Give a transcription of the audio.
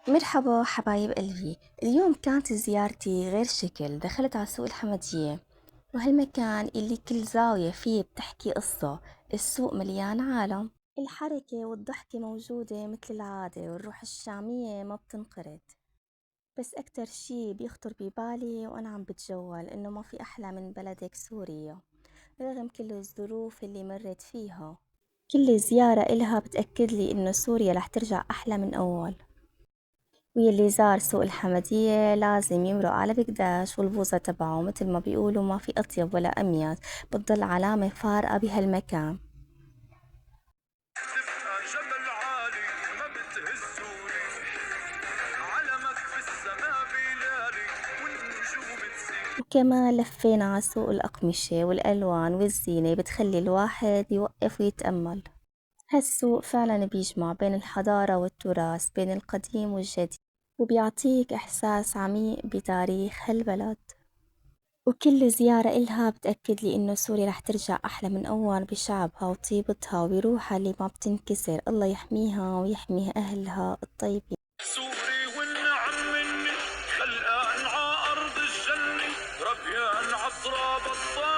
مرحبا حبايب قلبي. اليوم كانت زيارتي غير شكل. دخلت على سوق الحمدية، وهالمكان اللي كل زاوية فيه بتحكي قصة. السوق مليان عالم، الحركة والضحكة موجودة مثل العادة، والروح الشامية ما بتنقرض. بس أكتر شي بيخطر ببالي وأنا عم بتجول إنه ما في أحلى من بلدك سوريا، رغم كل الظروف اللي مرت فيها. كل زيارة إلها بتأكد لي إنه سوريا رح ترجع أحلى من أول. واللي زار سوق الحمدية لازم يمرق على بقداش والبوظة تبعه، مثل ما بيقولوا ما في أطيب ولا أميز، بتضل علامة فارقة بهالمكان. تبقى جبل عالي ما بتهزوني، علمك في السما بيلالي والنجوم تسير. وكمان لفينا على سوق الأقمشة، والألوان والزينة بتخلي الواحد يوقف ويتأمل. هالسوق فعلا بيجمع بين الحضارة والتراث، بين القديم والجديد، وبيعطيك إحساس عميق بتاريخ هالبلد. وكل زيارة إلها بتأكد لي إنه سوريا رح ترجع أحلى من أول، بشعبها وطيبتها وبروحها اللي ما بتنكسر. الله يحميها ويحمي أهلها الطيبين. سوري والنعم مني خلقان ع أرض الجنة، ربيان عالتراب الطاهر.